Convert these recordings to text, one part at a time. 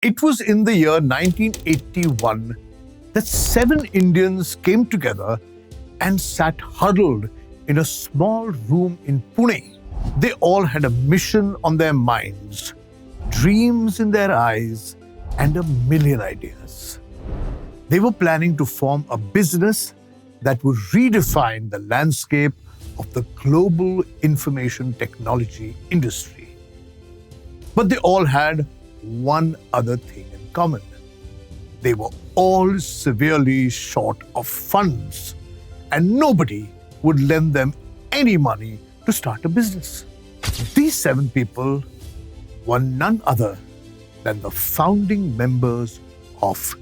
It was in the year 1981 that 7 Indians came together and sat huddled in a small room in Pune. They all had a mission on their minds, dreams in their eyes, and a million ideas. They were planning to form a business that would redefine the landscape of the global information technology industry. But they all had one other thing in common. They were all severely short of funds, and nobody would lend them any money to start a business. These 7 people were none other than the founding members of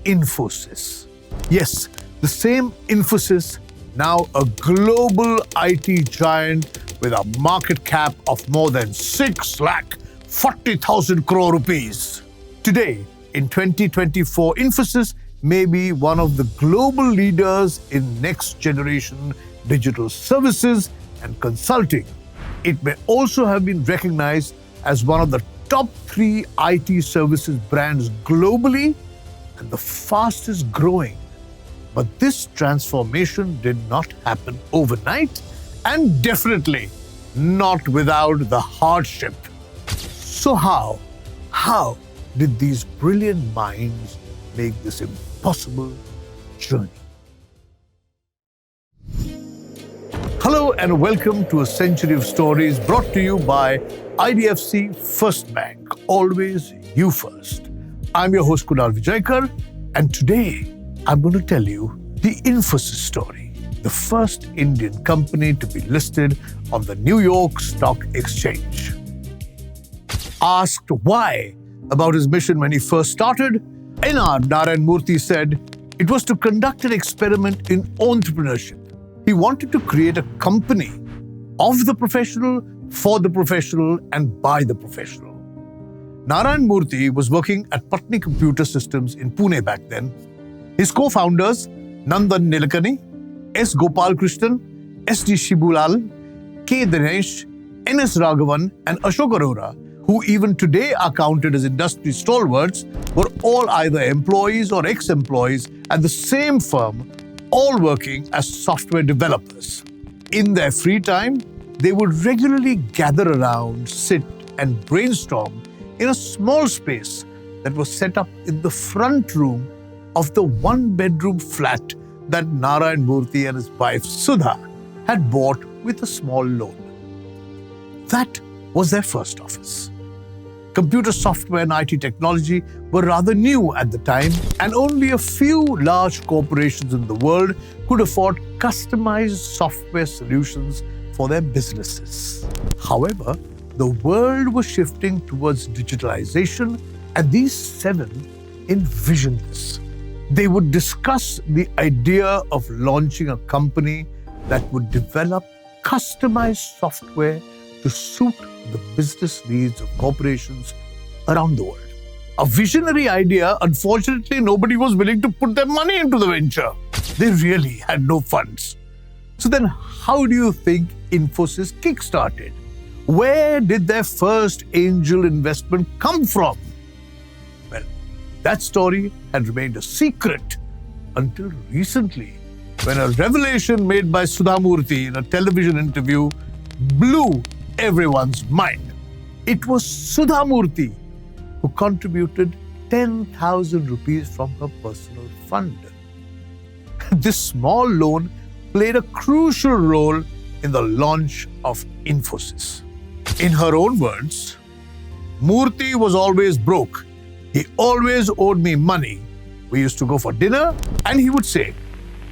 Infosys. Yes, the same Infosys, now a global IT giant with a market cap of more than 6,40,000 crore rupees. Today, in 2024, Infosys may be one of the global leaders in next generation digital services and consulting. It may also have been recognized as one of the top 3 IT services brands globally and the fastest growing. But this transformation did not happen overnight, and definitely not without the hardship. So how did these brilliant minds make this impossible journey? Hello and welcome to A Century of Stories, brought to you by IDFC FIRST Bank. Always you first. I'm your host Kunal Vijaykar, and today I'm going to tell you the Infosys story, the first Indian company to be listed on the New York Stock Exchange. Asked why about his mission when he first started, Narayan Murthy said it was to conduct an experiment in entrepreneurship. He wanted to create a company of the professional, for the professional, and by the professional. Narayan Murthy was working at Patni Computer Systems in Pune back then. His co-founders, Nandan Nilekani, S. Gopalkrishnan, S. D. Shibulal, K. Dinesh, N. S. Raghavan, and Ashok Arora, who even today are counted as industry stalwarts, were all either employees or ex-employees at the same firm, all working as software developers. In their free time, they would regularly gather around, sit, and brainstorm in a small space that was set up in the front room of the 1-bedroom flat that Narayan Murthy and his wife Sudha had bought with a small loan. That was their first office. Computer software and IT technology were rather new at the time, and only a few large corporations in the world could afford customized software solutions for their businesses. However, the world was shifting towards digitalization, and these 7 envisioned this. They would discuss the idea of launching a company that would develop customized software to suit the business needs of corporations around the world. A visionary idea. Unfortunately, nobody was willing to put their money into the venture. They really had no funds. So then, how do you think Infosys kickstarted? Where did their first angel investment come from? Well, that story had remained a secret until recently, when a revelation made by Sudha Murthy in a television interview blew everyone's mind. It was Sudha Murthy who contributed 10,000 rupees from her personal fund. This small loan played a crucial role in the launch of Infosys. In her own words, Murthy was always broke. He always owed me money. We used to go for dinner and he would say,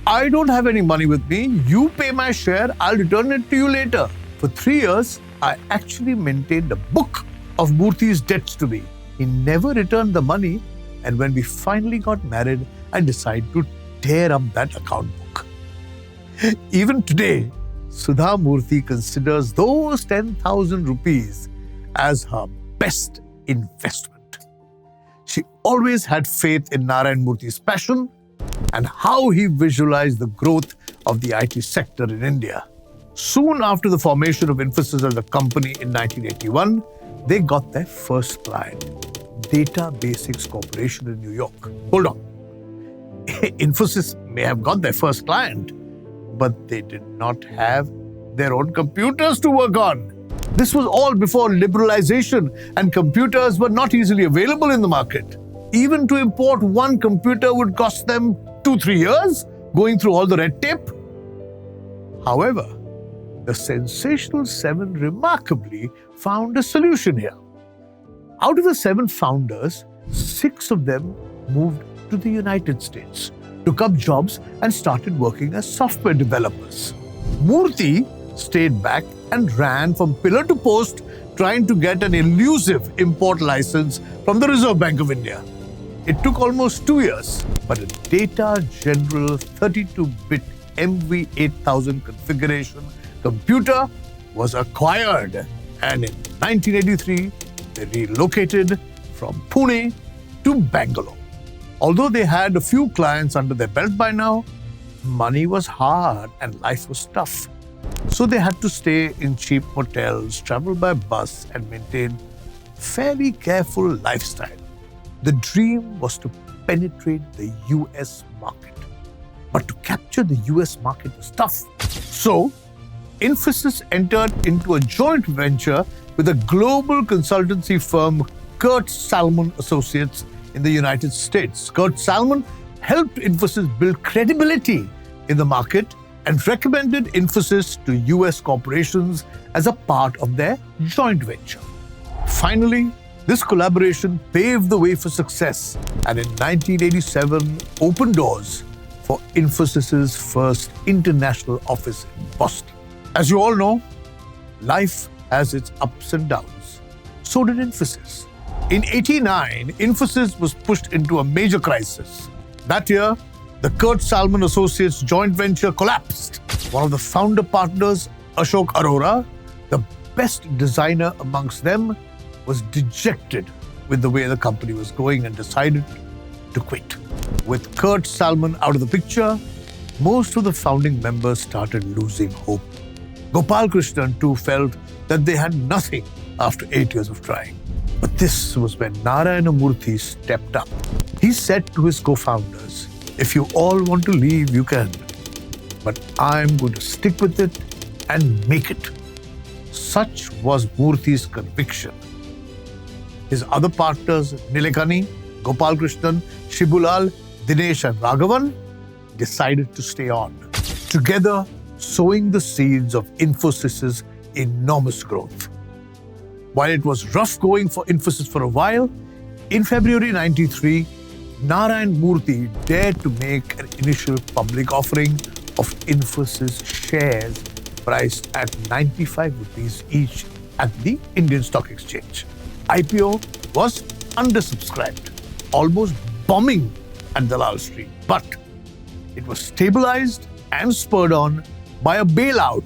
"I don't have any money with me. You pay my share. I'll return it to you later." For 3 years, I actually maintained a book of Murthy's debts to me. He never returned the money, and when we finally got married, I decided to tear up that account book. Even today, Sudha Murthy considers those 10,000 rupees as her best investment. She always had faith in Narayan Murthy's passion and how he visualized the growth of the IT sector in India. Soon after the formation of Infosys as a company in 1981, they got their first client, Data Basics Corporation in New York. Hold on. Infosys may have got their first client, but they did not have their own computers to work on. This was all before liberalization, and computers were not easily available in the market. Even to import one computer would cost them 2-3 years, going through all the red tape. However, the sensational seven remarkably found a solution here. Out of the 7 founders, 6 of them moved to the United States, took up jobs and started working as software developers. Murthy stayed back and ran from pillar to post, trying to get an elusive import license from the Reserve Bank of India. It took almost 2 years, but a Data General 32-bit MV8000 configuration computer was acquired, and in 1983, they relocated from Pune to Bangalore. Although they had a few clients under their belt by now, money was hard and life was tough. So they had to stay in cheap hotels, travel by bus, and maintain fairly careful lifestyle. The dream was to penetrate the US market. But to capture the US market was tough. So Infosys entered into a joint venture with a global consultancy firm, Kurt Salmon Associates, in the United States. Kurt Salmon helped Infosys build credibility in the market and recommended Infosys to US corporations as a part of their joint venture. Finally, this collaboration paved the way for success, and in 1987 opened doors for Infosys' first international office in Boston. As you all know, life has its ups and downs. So did Infosys. In '89, Infosys was pushed into a major crisis. That year, the Kurt Salmon Associates joint venture collapsed. One of the founder partners, Ashok Arora, the best designer amongst them, was dejected with the way the company was going and decided to quit. With Kurt Salmon out of the picture, most of the founding members started losing hope. Gopal Krishnan too felt that they had nothing after 8 years of trying. But this was when Narayan Murthy stepped up. He said to his co-founders, "If you all want to leave, you can. But I'm going to stick with it and make it." Such was Murthy's conviction. His other partners, Nilekani, Gopal Krishnan, Shibulal, Dinesh and Raghavan, decided to stay on, together sowing the seeds of Infosys' enormous growth. While it was rough going for Infosys for a while, in February '93, Narayan Murthy dared to make an initial public offering of Infosys shares priced at 95 rupees each at the Indian Stock Exchange. IPO was undersubscribed, almost bombing at Dalal Street, but it was stabilized and spurred on by a bailout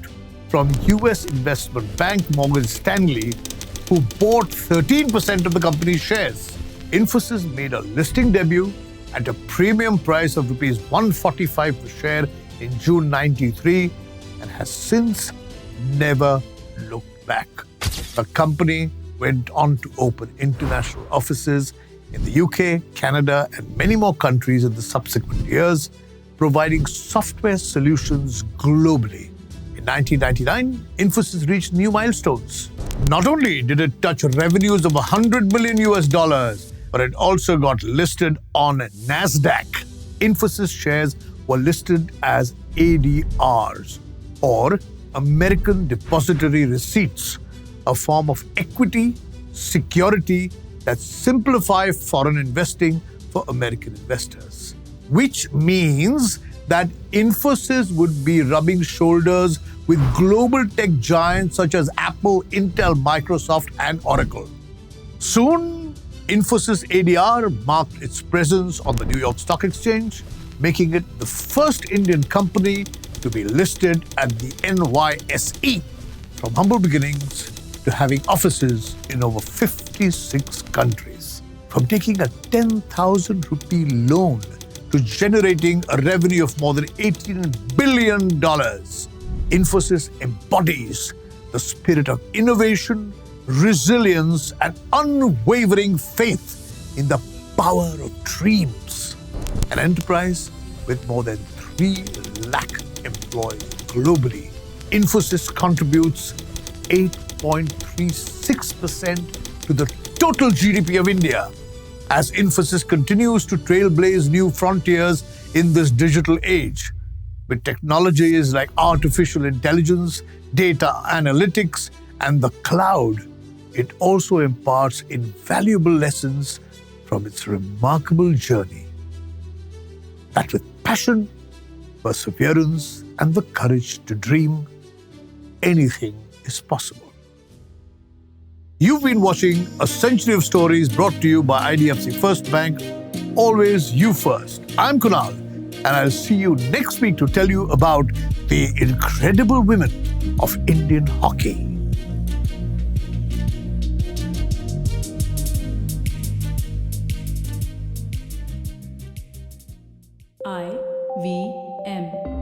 from US investment bank Morgan Stanley, who bought 13% of the company's shares. Infosys made a listing debut at a premium price of rupees 145 per share in June '93 and has since never looked back. The company went on to open international offices in the UK, Canada, and many more countries in the subsequent years, providing software solutions globally. In 1999, Infosys reached new milestones. Not only did it touch revenues of $100 million, but it also got listed on NASDAQ. Infosys shares were listed as ADRs, or American Depository Receipts, a form of equity security that simplify foreign investing for American investors. Which means that Infosys would be rubbing shoulders with global tech giants such as Apple, Intel, Microsoft, and Oracle. Soon, Infosys ADR marked its presence on the New York Stock Exchange, making it the first Indian company to be listed at the NYSE, from humble beginnings to having offices in over 56 countries. From taking a 10,000 rupee loan to generating a revenue of more than $18 billion, Infosys embodies the spirit of innovation, resilience, and unwavering faith in the power of dreams. An enterprise with more than 3 lakh employees globally, Infosys contributes 8.36% to the total GDP of India. As Infosys continues to trailblaze new frontiers in this digital age, with technologies like artificial intelligence, data analytics, and the cloud, it also imparts invaluable lessons from its remarkable journey. That with passion, perseverance, and the courage to dream, anything is possible. You've been watching A Century of Stories brought to you by IDFC FIRST Bank. Always you first. I'm Kunal, and I'll see you next week to tell you about the incredible women of Indian hockey. IVM